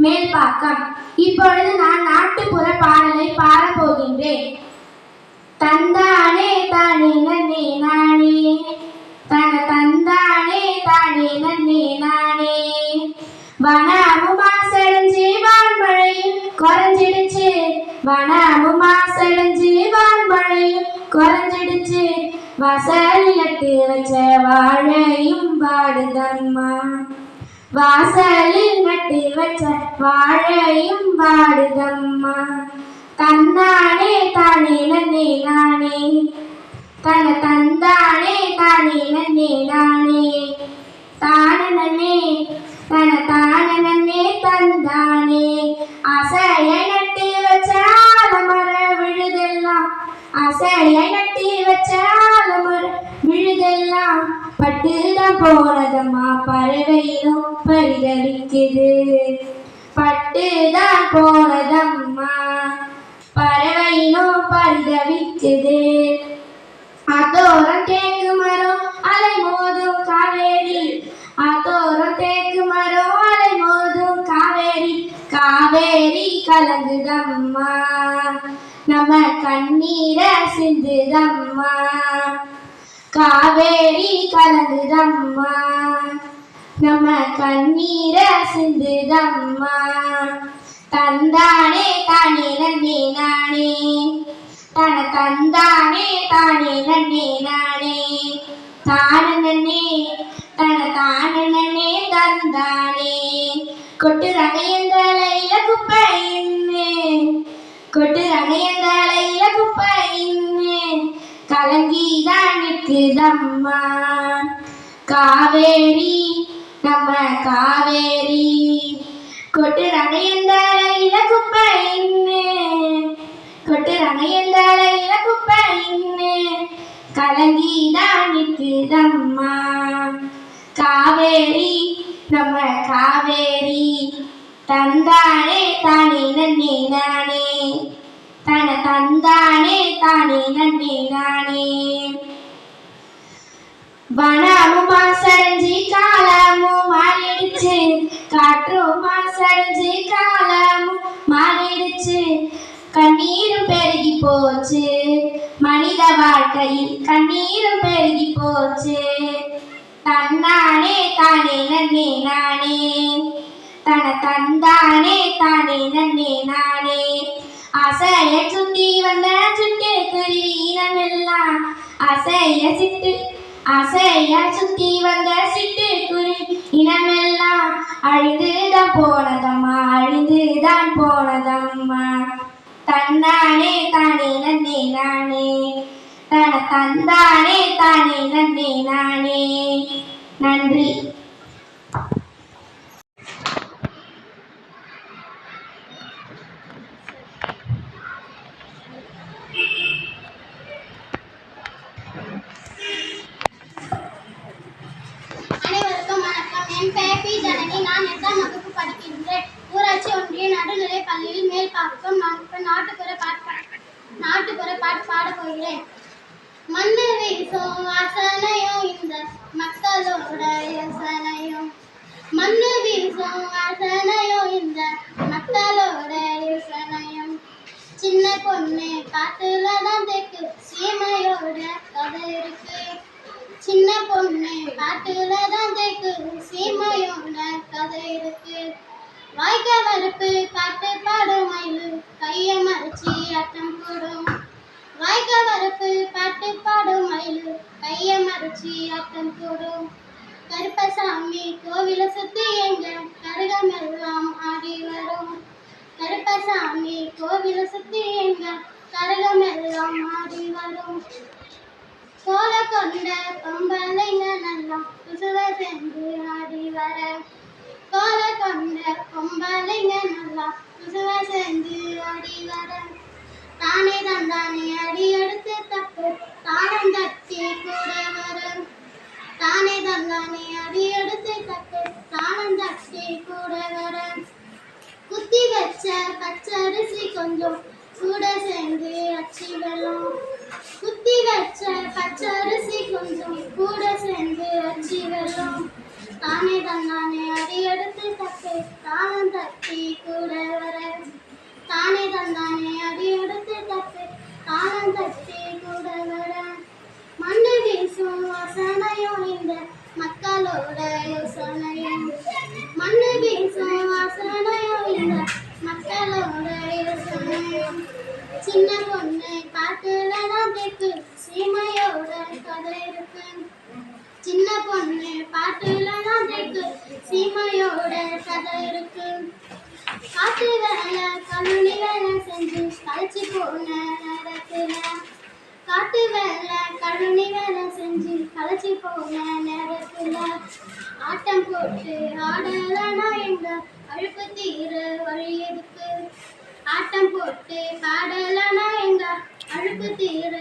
மேல்பாக்கம். இப்பொழுது நான் நாட்டுப்புற பாடலை பாடப் போகின்றேன். தந்தானே தானே நன்னே நானே, தந்தானே தானே நன்னே நானே, வனமும் மாசடைஞ்சு வான்மழையும் குறைஞ்சிடுச்சு, வனமும் மாசடைஞ்சு வான்மழையும் குறைஞ்சிடுச்சு, வாசலில் நட்டு வச்ச வாழையும் வாடுதம்மா, வாசலில் நட்டு வச்ச வாழையும் வாடுதம்மா, தந்தானே தானே நன்னே நானே, தந்தானே தானே நன்னே நானே, தானே தானே நன்னே தந்தானே, ஆசையை நட்டு வச்ச ஆலமர விழுதெல்லாம், ஆசையை நட்டு வச்ச ஆலமர விழுதெல்லாம் பட்டுதான் போனதம்மா, பறவையிலும் பரிதவிக்குது, பட்டுதான் போனதம்மா, பறவையிலும் பரிதவிக்குது, ஆத்தோரம் தேக்கு மரம் அலை மோதும் காவேரி, ஆத்தோரம் தேக்கு மரம் அலை மோதும் காவேரி, காவேரி கலங்குதம்மா, நம்ம கண்ணீரை சிந்துதம்மா, காவேரி கலங்குதம்மா, நம்ம கண்ணீரை சிந்துதம்மா, தந்தானே தானே நன்னே நானே, தந்தானே தானே நன்னே நானே, தானே நன்னே தந்தானே, கொட்டுறாங்க எந்த அலையில குப்பையின்னு, கொட்டுறாங்க எந்த அலையில குப்பையின்னு, கலங்கிதான் நிற்குதம்மா, காவேரி நம்ம காவேரி, கொட்டுறாங்க எந்த அலையில குப்பையின்னு, கொட்டுறாங்க எந்த அலையில குப்பையின்னு, கலங்கிதான் நிற்குதம்மா, காவேரி நம்ம காவேரி, தந்தானே தானே நன்னே நானே, தந்தானே தானே நன்னே நானே, வனமும் மாசடைஞ்சு காலமும் மாறிடுச்சு, காற்றும் மாசடைஞ்சு காலமும் மாறிடுச்சு, கண்ணீரும் பெருகி போச்சு, மனித வாழ்க்கையில் கண்ணீரும் பெருகி போச்சு, தந்தானே தானே நன்னே நானே, தந்தானே தானே நன்னே நானே, ஆசைய சுத்தி வந்த சிட்டுக்குருவி இனமெல்லாம், ஆசைய சுத்தி வந்த சிட்டுக்குருவி இனமெல்லாம் அழிந்துதான் போனதம்மா, அழிந்துதான் போனதம்மா, தந்தானே தானே நன்னே நானே, தந்தானே தானே நன்னே நானே. நன்றி. அனைவருக்கும் வணக்கம். என் பெயர் பி ஜனனி. நான் 8ஆம் வகுப்பு படிக்கின்றேன். ஊராட்சி ஒன்றிய நடுநிலை பள்ளியில் மேல்பாக்கம். நான் நாட்டுப்புற பாட்டு பாடப் போகிறேன். மண்ணு வீசும் வாசனையும் இந்த மக்களோட யோசனையும், மண்ணு வீசும் வாசனையும் இந்த மக்களோட யோசனையும், சின்ன பொண்ணு காட்டுல தான் தெக்கு சீமையோட கதை இருக்கு, சின்ன பொண்ணு காட்டுல தான் தெக்கு சீமையோட கதை இருக்கு, வாய்க்க மறுப்பு பாட்டு பாடும் மயிலு கைய மறைச்சி ஆட்டம் போடும், வாய்க்க வரப்பு பாட்டு பாடும் மயிலு கைய மறைச்சி ஆட்டம் போடும், கருப்பசாமி கோவில சுத்தி எங்க கரகமெல்லாம் ஆடி வரும், கருப்பசாமி கோவில சுத்தி எங்க கரகமெல்லாம் ஆடி வரும், கோல கொண்ட பொம்பளைங்க நல்லா குசுவ சேர்ந்து ஆடி வர, கோல கொண்ட பொம்பளைங்க நல்லா குசுவ சேர்ந்து ஆடி வர, தானே தந்தானே அடி எடுத்து தப்பு தானம் தட்டி கூட வரும், தானே தந்தானே அடி எடுத்து தப்பு தானம் தட்டி கூட வரும், குத்தி வச்ச பச்சரிசி கொஞ்சம் கூட சேர்ந்து அச்சி வெல்லம், குத்தி வச்ச பச்சரிசி கொஞ்சம் கூட சேர்ந்து அச்சி வெல்லம், தானே தந்தானே அடி எடுத்து தப்பு தானம் தட்டி இந்த மக்களோட யோசனையும் மண்ணு வீசும் வாசனையும் இந்த மக்களோட யோசனையும் சின்ன பொண்ணு பாட்டுல தான் கேக்கு சீமையோட கதை இருக்கு சின்ன பொண்ணு பாட்டுல தான் கேக்கு சீமையோட கதை இருக்கு காட்டு வேலை கழுனி வேலை செஞ்சு கழிச்சு போன நேரத்துல காட்டு வேலை கழுனி வேலை செஞ்சு கழிச்சு போன நேரத்துல ஆட்டம் போட்டு ஆடலனா எங்க அழுப்பு தீர வழி எதுக்கு ஆட்டம் போட்டு பாடலனா எங்க அழுப்பு தீர